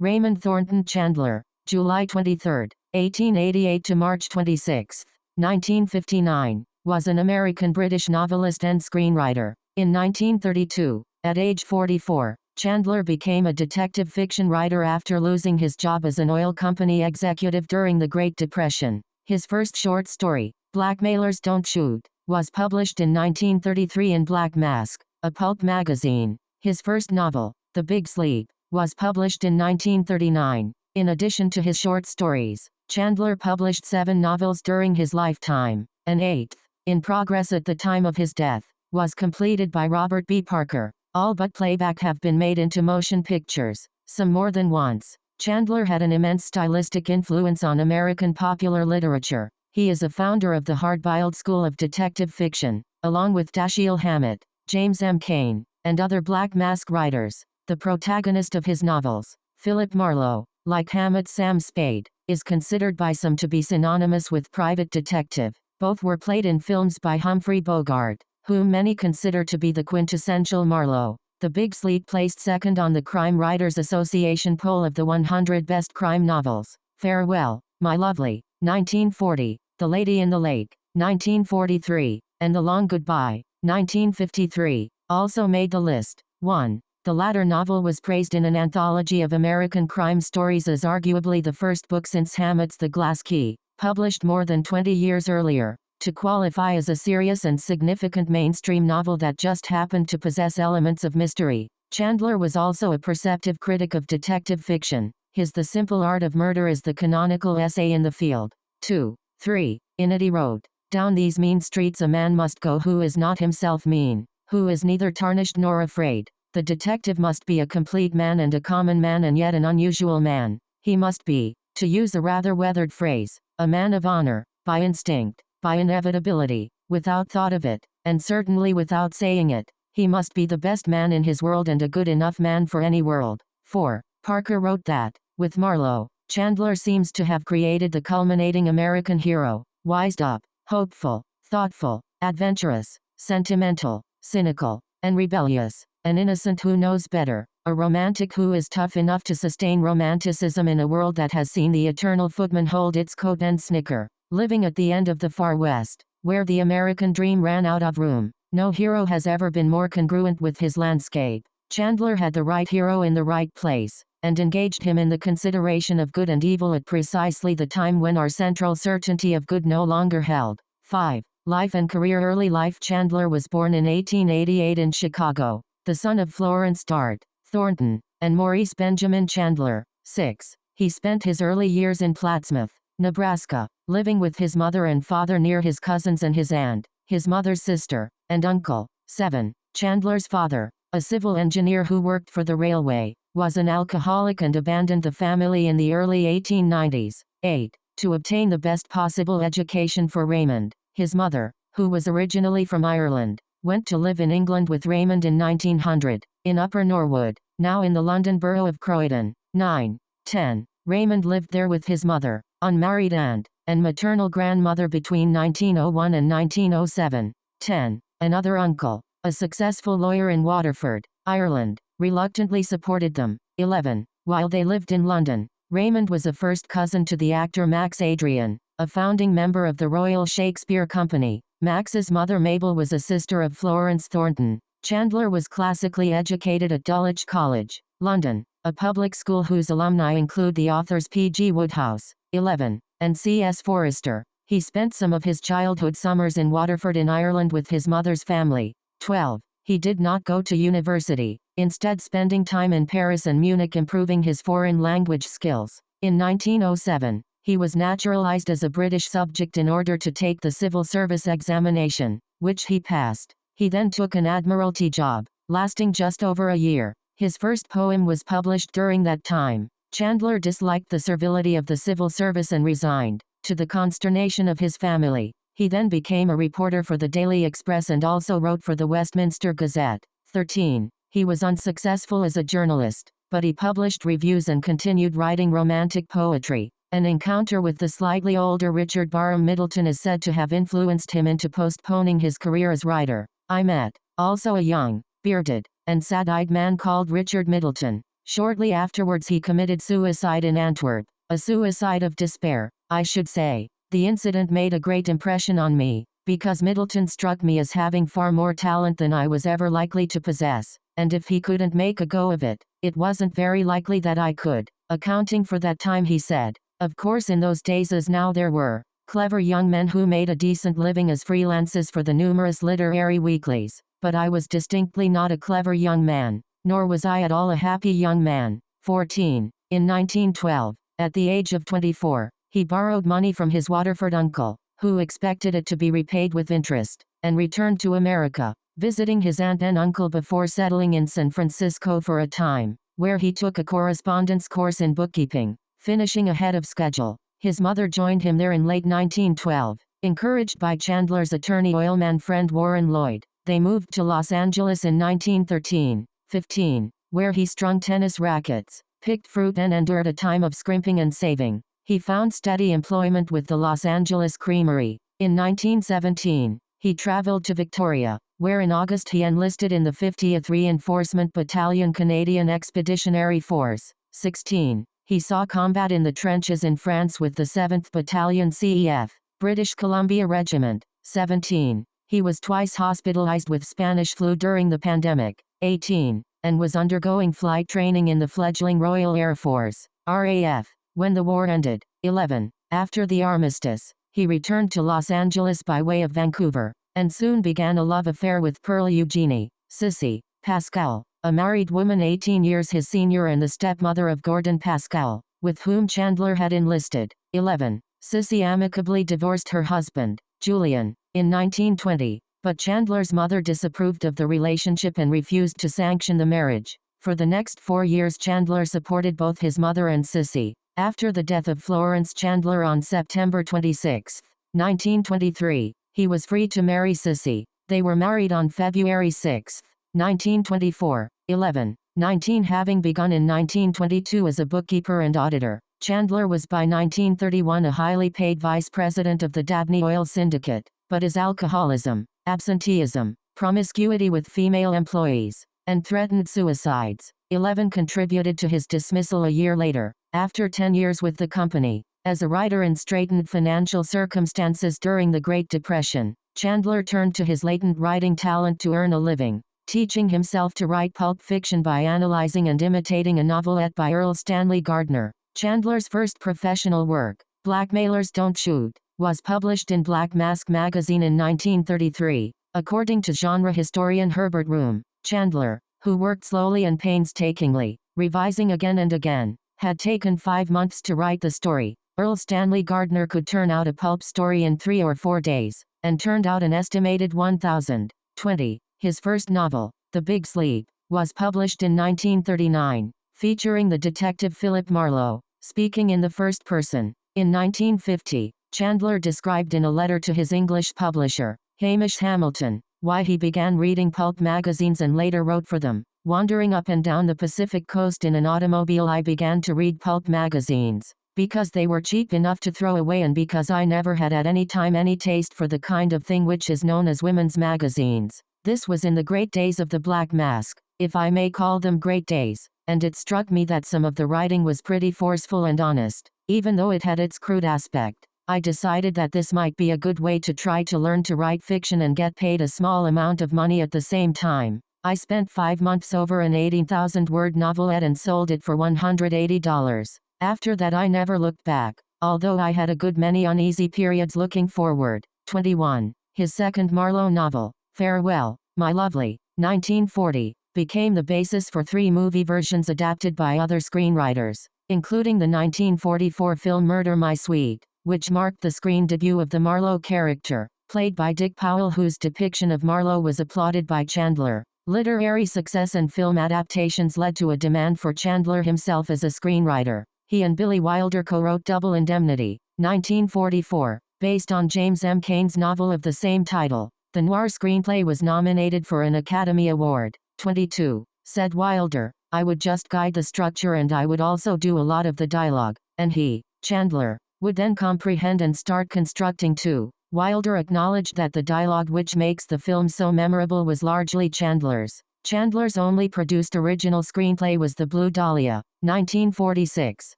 Raymond Thornton Chandler, July 23, 1888 to March 26, 1959, was an American-British novelist and screenwriter. In 1932, at age 44, Chandler became a detective fiction writer after losing his job as an oil company executive during the Great Depression. His first short story, Blackmailers Don't Shoot, was published in 1933 in Black Mask, a pulp magazine. His first novel, The Big Sleep, was published in 1939. In addition to his short stories, Chandler published 7 novels during his lifetime. An 8th, in progress at the time of his death, was completed by Robert B. Parker. All but playback have been made into motion pictures, some more than once. Chandler had an immense stylistic influence on American popular literature. He is a founder of the hard-boiled school of detective fiction, along with Dashiell Hammett, James M. Cain, and other Black Mask writers. The protagonist of his novels, Philip Marlowe, like Hammett's Sam Spade, is considered by some to be synonymous with private detective. Both were played in films by Humphrey Bogart, whom many consider to be the quintessential Marlowe. The Big Sleep placed second on the Crime Writers Association poll of the 100 best crime novels. Farewell, My Lovely, 1940, The Lady in the Lake, 1943, and The Long Goodbye, 1953, also made the list. 1. The latter novel was praised in an anthology of American crime stories as arguably the first book since Hammett's The Glass Key, published more than 20 years earlier, to qualify as a serious and significant mainstream novel that just happened to possess elements of mystery. Chandler was also a perceptive critic of detective fiction. His The Simple Art of Murder is the canonical essay in the field. 2. 3. In it he wrote, "Down these mean streets a man must go who is not himself mean, who is neither tarnished nor afraid. The detective must be a complete man and a common man and yet an unusual man. He must be, to use a rather weathered phrase, a man of honor, by instinct, by inevitability, without thought of it, and certainly without saying it. He must be the best man in his world and a good enough man for any world." 4. Parker wrote that, with Marlowe, Chandler seems to have created the culminating American hero, wised up, hopeful, thoughtful, adventurous, sentimental, cynical, and rebellious. An innocent who knows better, a romantic who is tough enough to sustain romanticism in a world that has seen the eternal footman hold its coat and snicker. Living at the end of the far west, where the American dream ran out of room, no hero has ever been more congruent with his landscape. Chandler had the right hero in the right place, and engaged him in the consideration of good and evil at precisely the time when our central certainty of good no longer held. 5. Life and career. Early life. Chandler was born in 1888 in Chicago, the son of Florence Dart Thornton and Maurice Benjamin Chandler. 6. He spent his early years in Plattsmouth, Nebraska, living with his mother and father near his cousins and his aunt, his mother's sister, and uncle. 7. Chandler's father, a civil engineer who worked for the railway, was an alcoholic and abandoned the family in the early 1890s. 8. To obtain the best possible education for Raymond, his mother, who was originally from Ireland, went to live in England with Raymond in 1900, in Upper Norwood, now in the London borough of Croydon. 9. 10. Raymond lived there with his mother, unmarried aunt, and maternal grandmother between 1901 and 1907. 10. Another uncle, a successful lawyer in Waterford, Ireland, reluctantly supported them. 11. While they lived in London, Raymond was a first cousin to the actor Max Adrian, a founding member of the Royal Shakespeare Company. Max's mother Mabel was a sister of Florence Thornton. Chandler was classically educated at Dulwich College, London, a public school whose alumni include the authors P.G. Wodehouse, 11, and C.S. Forester. He spent some of his childhood summers in Waterford in Ireland with his mother's family. 12. He did not go to university, instead spending time in Paris and Munich improving his foreign language skills. In 1907, he was naturalized as a British subject in order to take the civil service examination, which he passed. He then took an admiralty job, lasting just over a year. His first poem was published during that time. Chandler disliked the servility of the civil service and resigned, to the consternation of his family. He then became a reporter for the Daily Express and also wrote for the Westminster Gazette. 13. He was unsuccessful as a journalist, but he published reviews and continued writing romantic poetry. An encounter with the slightly older Richard Barham Middleton is said to have influenced him into postponing his career as writer. I met, also a young, bearded, and sad-eyed man called Richard Middleton. Shortly afterwards he committed suicide in Antwerp, a suicide of despair, I should say. The incident made a great impression on me, because Middleton struck me as having far more talent than I was ever likely to possess, and if he couldn't make a go of it, it wasn't very likely that I could. Accounting for that time, he said, of course in those days as now there were clever young men who made a decent living as freelances for the numerous literary weeklies, but I was distinctly not a clever young man, nor was I at all a happy young man. 14. In 1912, at the age of 24, he borrowed money from his Waterford uncle, who expected it to be repaid with interest, and returned to America, visiting his aunt and uncle before settling in San Francisco for a time, where he took a correspondence course in bookkeeping, finishing ahead of schedule. His mother joined him there in late 1912. Encouraged by Chandler's attorney oilman friend Warren Lloyd, they moved to Los Angeles in 1913. 15, where he strung tennis rackets, picked fruit and endured a time of scrimping and saving. He found steady employment with the Los Angeles Creamery. In 1917, he traveled to Victoria, where in August he enlisted in the 50th Reinforcement Battalion Canadian Expeditionary Force. 16. He saw combat in the trenches in France with the 7th Battalion CEF, British Columbia Regiment. 17. He was twice hospitalized with Spanish flu during the pandemic. 18. And was undergoing flight training in the fledgling Royal Air Force, RAF, when the war ended. 11. After the armistice, he returned to Los Angeles by way of Vancouver, and soon began a love affair with Pearl Eugenie, Sissy Pascal, a married woman 18 years his senior and the stepmother of Gordon Pascal, with whom Chandler had enlisted. 11. Sissy amicably divorced her husband, Julian, in 1920, but Chandler's mother disapproved of the relationship and refused to sanction the marriage. For the next 4 years Chandler supported both his mother and Sissy. After the death of Florence Chandler on September 26, 1923, he was free to marry Sissy. They were married on February 6, 1924. 11. 19. Having begun in 1922 as a bookkeeper and auditor, Chandler was by 1931 a highly paid vice president of the Dabney Oil Syndicate, but his alcoholism, absenteeism, promiscuity with female employees, and threatened suicides. 11. Contributed to his dismissal a year later, after 10 years with the company. As a writer in straitened financial circumstances during the Great Depression, Chandler turned to his latent writing talent to earn a living, teaching himself to write pulp fiction by analyzing and imitating a novelette by Earl Stanley Gardner. Chandler's first professional work, Blackmailers Don't Shoot, was published in Black Mask magazine in 1933. According to genre historian Herbert Room, Chandler, who worked slowly and painstakingly, revising again and again, had taken 5 months to write the story. Earl Stanley Gardner could turn out a pulp story in 3 or 4 days, and turned out an estimated 1,000. 20. His first novel, The Big Sleep, was published in 1939, featuring the detective Philip Marlowe, speaking in the first person. In 1950, Chandler described in a letter to his English publisher, Hamish Hamilton, why he began reading pulp magazines and later wrote for them. Wandering up and down the Pacific coast in an automobile, I began to read pulp magazines, because they were cheap enough to throw away and because I never had at any time any taste for the kind of thing which is known as women's magazines. This was in the great days of the Black Mask, if I may call them great days, and it struck me that some of the writing was pretty forceful and honest, even though it had its crude aspect. I decided that this might be a good way to try to learn to write fiction and get paid a small amount of money at the same time. I spent 5 months over an 80,000-word novelette and sold it for $180. After that I never looked back, although I had a good many uneasy periods looking forward. 21. His second Marlowe novel, Farewell, My Lovely, 1940, became the basis for 3 movie versions adapted by other screenwriters, including the 1944 film Murder My Sweet, which marked the screen debut of the Marlowe character, played by Dick Powell, whose depiction of Marlowe was applauded by Chandler. Literary success and film adaptations led to a demand for Chandler himself as a screenwriter. He and Billy Wilder co-wrote Double Indemnity, 1944, based on James M. Cain's novel of the same title. The noir screenplay was nominated for an Academy Award. 22. Said Wilder, I would just guide the structure and I would also do a lot of the dialogue, and he, Chandler, would then comprehend and start constructing too. Wilder acknowledged that the dialogue which makes the film so memorable was largely Chandler's. Chandler's only produced original screenplay was The Blue Dahlia, 1946.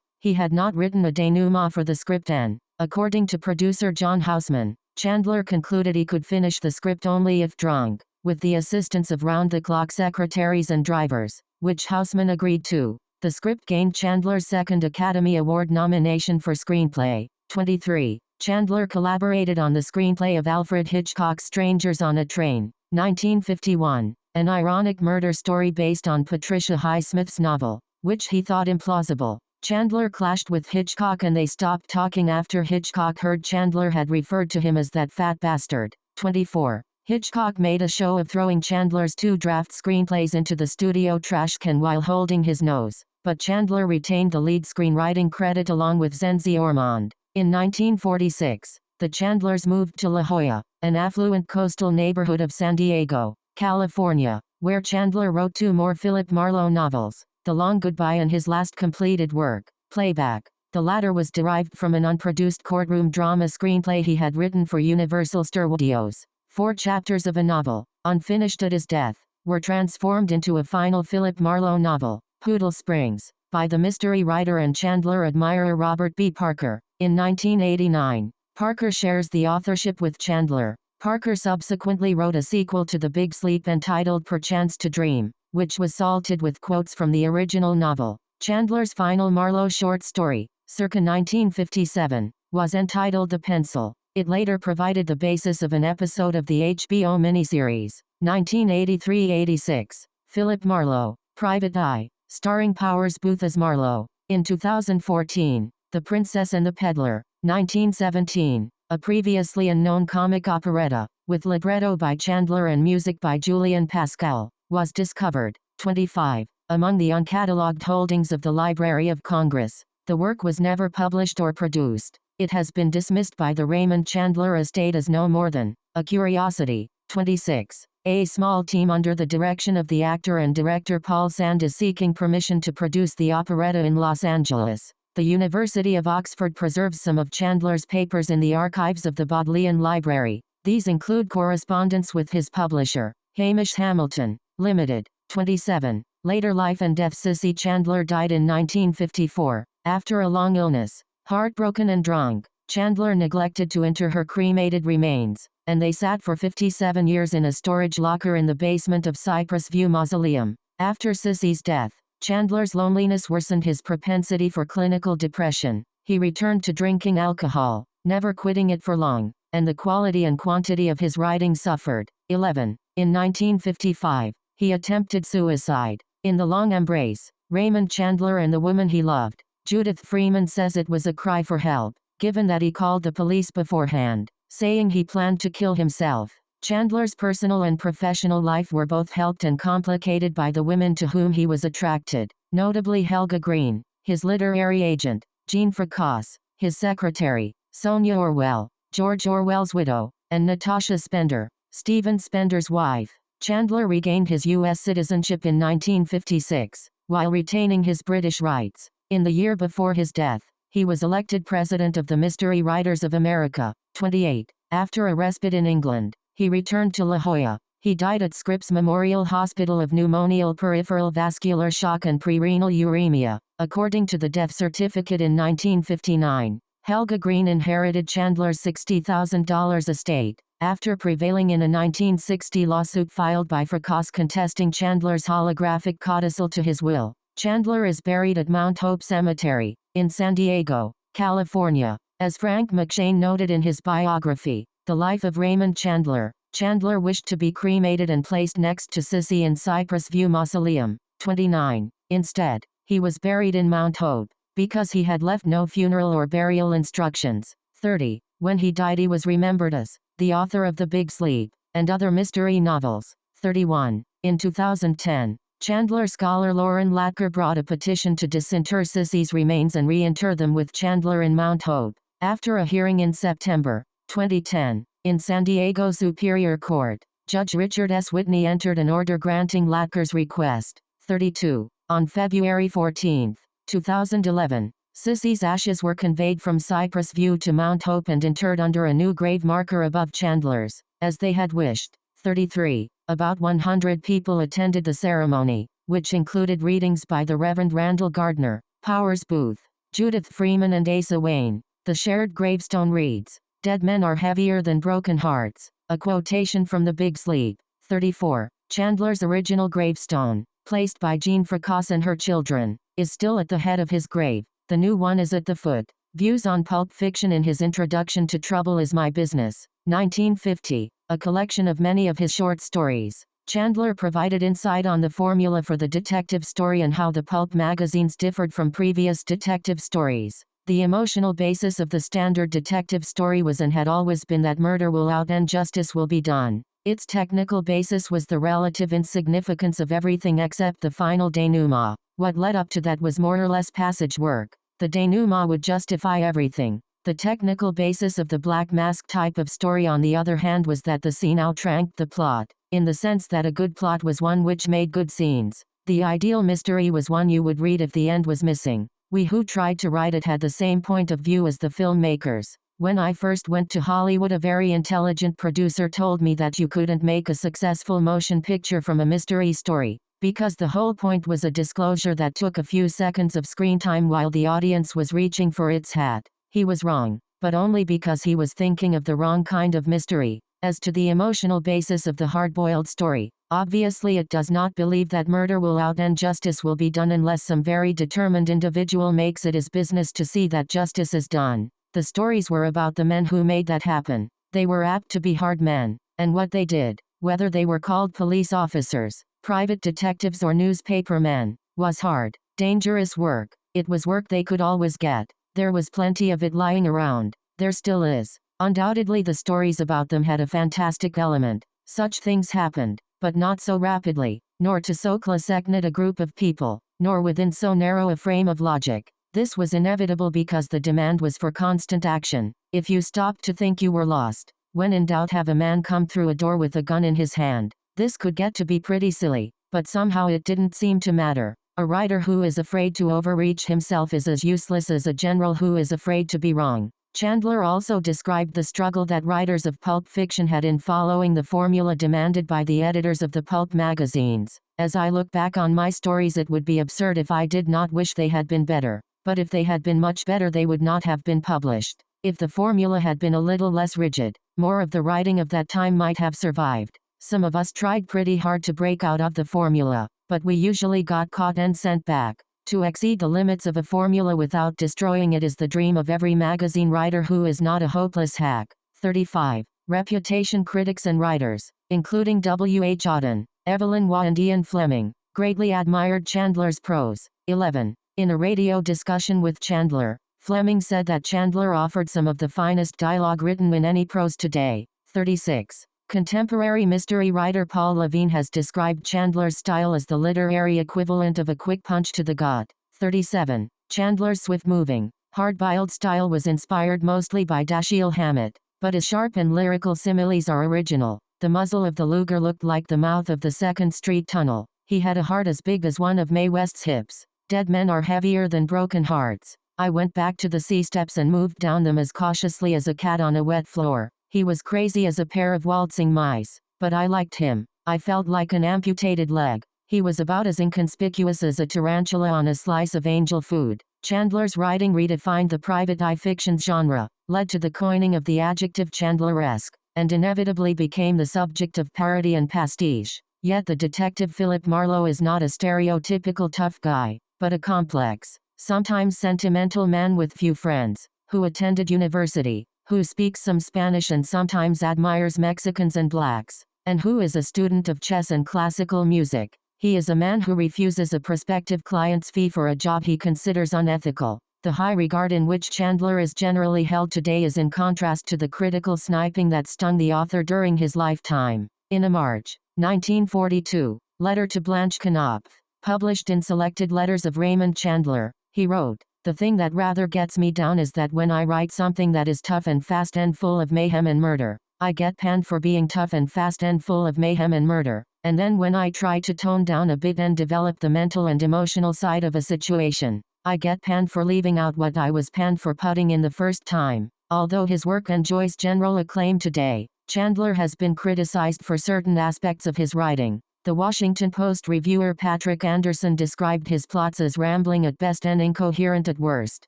He had not written a denouement for the script and, according to producer John Houseman, Chandler concluded he could finish the script only if drunk, with the assistance of round-the-clock secretaries and drivers, which Houseman agreed to. The script gained Chandler's second Academy Award nomination for screenplay. 23. Chandler collaborated on the screenplay of Alfred Hitchcock's Strangers on a Train, 1951, an ironic murder story based on Patricia Highsmith's novel, which he thought implausible. Chandler clashed with Hitchcock and they stopped talking after Hitchcock heard Chandler had referred to him as that fat bastard. 24. Hitchcock made a show of throwing Chandler's 2 draft screenplays into the studio trash can while holding his nose, but Chandler retained the lead screenwriting credit along with Zenzi Ormond. In 1946, the Chandlers moved to La Jolla, an affluent coastal neighborhood of San Diego, California, where Chandler wrote 2 more Philip Marlowe novels, The Long Goodbye and his last completed work, Playback. The latter was derived from an unproduced courtroom drama screenplay he had written for Universal Studios. 4 chapters of a novel, unfinished at his death, were transformed into a final Philip Marlowe novel, Poodle Springs, by the mystery writer and Chandler admirer Robert B. Parker. In 1989, Parker shares the authorship with Chandler. Parker subsequently wrote a sequel to The Big Sleep entitled Perchance to Dream, which was salted with quotes from the original novel. Chandler's final Marlowe short story, circa 1957, was entitled The Pencil. It later provided the basis of an episode of the HBO miniseries, 1983-86, Philip Marlowe, Private Eye, starring Powers Booth as Marlowe. In 2014, The Princess and the Peddler, 1917, a previously unknown comic operetta, with libretto by Chandler and music by Julian Pascal, was discovered. 25. Among the uncatalogued holdings of the Library of Congress, the work was never published or produced. It has been dismissed by the Raymond Chandler estate as no more than a curiosity. 26. A small team under the direction of the actor and director Paul Sand is seeking permission to produce the operetta in Los Angeles. The University of Oxford preserves some of Chandler's papers in the archives of the Bodleian Library. These include correspondence with his publisher, Hamish Hamilton, Limited. 27. Later life and death. Sissy Chandler died in 1954, after a long illness. Heartbroken and drunk, Chandler neglected to inter her cremated remains, and they sat for 57 years in a storage locker in the basement of Cypress View Mausoleum. After Sissy's death, Chandler's loneliness worsened his propensity for clinical depression. He returned to drinking alcohol, never quitting it for long, and the quality and quantity of his writing suffered. 11. In 1955, he attempted suicide. In The Long Embrace, Raymond Chandler and the woman he loved, Judith Freeman, says it was a cry for help, given that he called the police beforehand, saying he planned to kill himself. Chandler's personal and professional life were both helped and complicated by the women to whom he was attracted, notably Helga Green, his literary agent, Jean Fracasse, his secretary, Sonia Orwell, George Orwell's widow, and Natasha Spender, Stephen Spender's wife. Chandler regained his U.S. citizenship in 1956, while retaining his British rights. In the year before his death, he was elected president of the Mystery Writers of America. 28. After a respite in England, he returned to La Jolla. He died at Scripps Memorial Hospital of pneumonial peripheral vascular shock and prerenal uremia, according to the death certificate in 1959. Helga Green inherited Chandler's $60,000 estate, after prevailing in a 1960 lawsuit filed by Fracasse contesting Chandler's holographic codicil to his will. Chandler is buried at Mount Hope Cemetery, in San Diego, California. As Frank McShane noted in his biography, The Life of Raymond Chandler, Chandler wished to be cremated and placed next to Sissy in Cypress View Mausoleum. 29. Instead, he was buried in Mount Hope, because he had left no funeral or burial instructions. 30. When he died, he was remembered as the author of The Big Sleep, and other mystery novels. 31. In 2010, Chandler scholar Lauren Latker brought a petition to disinter Sissy's remains and reinter them with Chandler in Mount Hope. After a hearing in September 2010, in San Diego Superior Court, Judge Richard S. Whitney entered an order granting Latker's request. 32. On February 14, 2011, Sissy's ashes were conveyed from Cypress View to Mount Hope and interred under a new grave marker above Chandler's, as they had wished. 33. About 100 people attended the ceremony, which included readings by the Reverend Randall Gardner, Powers Booth, Judith Freeman and Asa Wayne. The shared gravestone reads, "Dead men are heavier than broken hearts," a quotation from The Big Sleep. 34. Chandler's original gravestone, placed by Jean Fracasse and her children, is still at the head of his grave. The new one is at the foot. Views on Pulp Fiction in his introduction to Trouble Is My Business, 1950, a collection of many of his short stories. Chandler provided insight on the formula for the detective story and how the pulp magazines differed from previous detective stories. The emotional basis of the standard detective story was and had always been that murder will out and justice will be done. Its technical basis was the relative insignificance of everything except the final denouement. What led up to that was more or less passage work. The denouement would justify everything. The technical basis of the Black Mask type of story, on the other hand, was that the scene outranked the plot, in the sense that a good plot was one which made good scenes. The ideal mystery was one you would read if the end was missing. We who tried to write it had the same point of view as the filmmakers. When I first went to Hollywood, a very intelligent producer told me that you couldn't make a successful motion picture from a mystery story, because the whole point was a disclosure that took a few seconds of screen time while the audience was reaching for its hat. He was wrong, but only because he was thinking of the wrong kind of mystery. As to the emotional basis of the hard-boiled story, obviously it does not believe that murder will out and justice will be done unless some very determined individual makes it his business to see that justice is done. The stories were about the men who made that happen. They were apt to be hard men, and what they did, whether they were called police officers, private detectives or newspaper men, was hard, dangerous work. It was work they could always get. There was plenty of it lying around. There still is. Undoubtedly the stories about them had a fantastic element. Such things happened, but not so rapidly, nor to so close-knit a group of people, nor within so narrow a frame of logic. This was inevitable because the demand was for constant action. If you stopped to think, you were lost. When in doubt, have a man come through a door with a gun in his hand. This could get to be pretty silly, but somehow it didn't seem to matter. A writer who is afraid to overreach himself is as useless as a general who is afraid to be wrong. Chandler also described the struggle that writers of pulp fiction had in following the formula demanded by the editors of the pulp magazines. As I look back on my stories, it would be absurd if I did not wish they had been better. But if they had been much better, they would not have been published. If the formula had been a little less rigid, more of the writing of that time might have survived. Some of us tried pretty hard to break out of the formula, but we usually got caught and sent back. To exceed the limits of a formula without destroying it is the dream of every magazine writer who is not a hopeless hack. 35. Reputation critics and writers, including W. H. Auden, Evelyn Waugh and Ian Fleming, greatly admired Chandler's prose. 11. In a radio discussion with Chandler, Fleming said that Chandler offered some of the finest dialogue written in any prose today. 36. Contemporary mystery writer Paul Levine has described Chandler's style as the literary equivalent of a quick punch to the gut. 37. Chandler's swift-moving, hard-boiled style was inspired mostly by Dashiell Hammett, but his sharp and lyrical similes are original. The muzzle of the Luger looked like the mouth of the 2nd Street Tunnel. He had a heart as big as one of Mae West's hips. Dead men are heavier than broken hearts. I went back to the C-steps and moved down them as cautiously as a cat on a wet floor. He was crazy as a pair of waltzing mice, but I liked him. I felt like an amputated leg. He was about as inconspicuous as a tarantula on a slice of angel food. Chandler's writing redefined the private eye fiction genre, led to the coining of the adjective Chandleresque, and inevitably became the subject of parody and pastiche. Yet the detective Philip Marlowe is not a stereotypical tough guy, but a complex, sometimes sentimental man with few friends, who attended university, who speaks some Spanish and sometimes admires Mexicans and blacks, and who is a student of chess and classical music. He is a man who refuses a prospective client's fee for a job he considers unethical. The high regard in which Chandler is generally held today is in contrast to the critical sniping that stung the author during his lifetime. In a March 1942 letter to Blanche Knopf, published in Selected Letters of Raymond Chandler, he wrote, "The thing that rather gets me down is that when I write something that is tough and fast and full of mayhem and murder, I get panned for being tough and fast and full of mayhem and murder, and then when I try to tone down a bit and develop the mental and emotional side of a situation, I get panned for leaving out what I was panned for putting in the first time." Although his work enjoys general acclaim today, Chandler has been criticized for certain aspects of his writing. The Washington Post reviewer Patrick Anderson described his plots as rambling at best and incoherent at worst.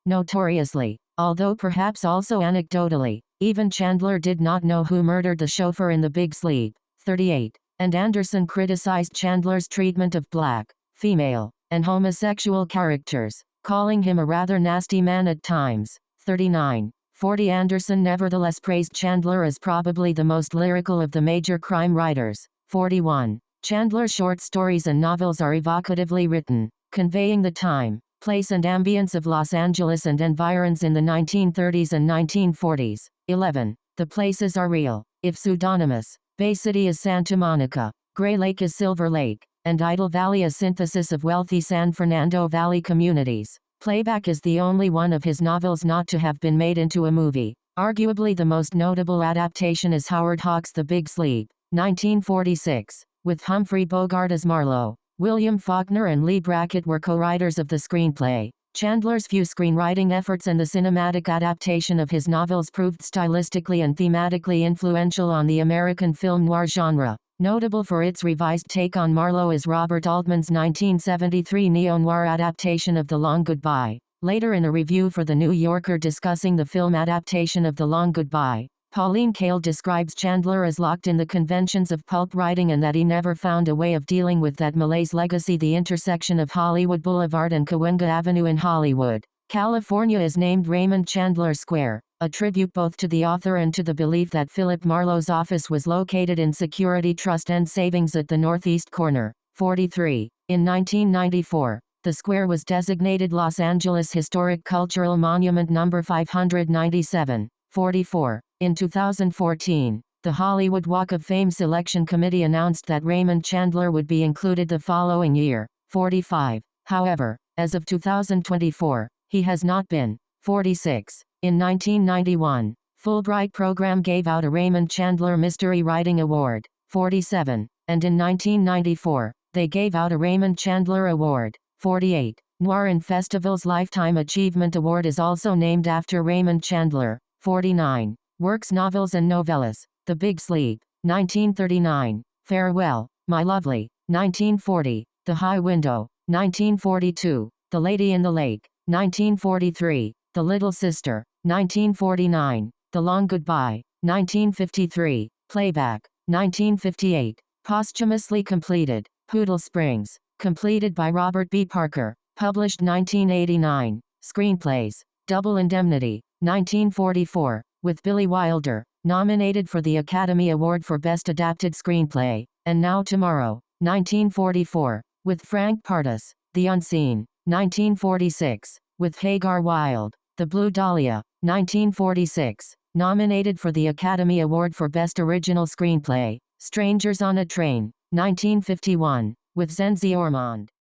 Notoriously, although perhaps also anecdotally, even Chandler did not know who murdered the chauffeur in The Big Sleep. 38. And Anderson criticized Chandler's treatment of black, female, and homosexual characters, calling him a rather nasty man at times. 39. 40. Anderson nevertheless praised Chandler as probably the most lyrical of the major crime writers. 41. Chandler's short stories and novels are evocatively written, conveying the time, place and ambience of Los Angeles and environs in the 1930s and 1940s. 11. The places are real, if pseudonymous. Bay City is Santa Monica, Gray Lake is Silver Lake, and Idle Valley a synthesis of wealthy San Fernando Valley communities. Playback is the only one of his novels not to have been made into a movie. Arguably the most notable adaptation is Howard Hawks' The Big Sleep, 1946, with Humphrey Bogart as Marlowe. William Faulkner and Lee Brackett were co-writers of the screenplay. Chandler's few screenwriting efforts and the cinematic adaptation of his novels proved stylistically and thematically influential on the American film noir genre. Notable for its revised take on Marlowe is Robert Altman's 1973 neo-noir adaptation of The Long Goodbye. Later in a review for The New Yorker discussing the film adaptation of The Long Goodbye, Pauline Kael describes Chandler as locked in the conventions of pulp writing and that he never found a way of dealing with that malaise legacy. The intersection of Hollywood Boulevard and Cahuenga Avenue in Hollywood, California is named Raymond Chandler Square, a tribute both to the author and to the belief that Philip Marlowe's office was located in Security Trust and Savings at the northeast corner. 43. In 1994, the square was designated Los Angeles Historic Cultural Monument No. 597. 44. In 2014, the Hollywood Walk of Fame Selection Committee announced that Raymond Chandler would be included the following year. 45. However, as of 2024, he has not been. 46. In 1991, Fulbright program gave out a Raymond Chandler Mystery Writing Award. 47. And in 1994, they gave out a Raymond Chandler Award. 48. Noir and Festival's Lifetime Achievement Award is also named after Raymond Chandler. 49. Works, novels and novellas. The Big Sleep, 1939. Farewell, My Lovely, 1940. The High Window, 1942. The Lady in the Lake, 1943. The Little Sister, 1949. The Long Goodbye, 1953. Playback, 1958. Posthumously completed. Poodle Springs, completed by Robert B. Parker. Published 1989. Screenplays. Double Indemnity, 1944, with Billy Wilder, nominated for the Academy Award for Best Adapted Screenplay. And Now Tomorrow, 1944, with Frank Partis. The Unseen, 1946, with Hagar Wilde. The Blue Dahlia, 1946, nominated for the Academy Award for Best Original Screenplay. Strangers on a Train, 1951, with Zenzi Ormond.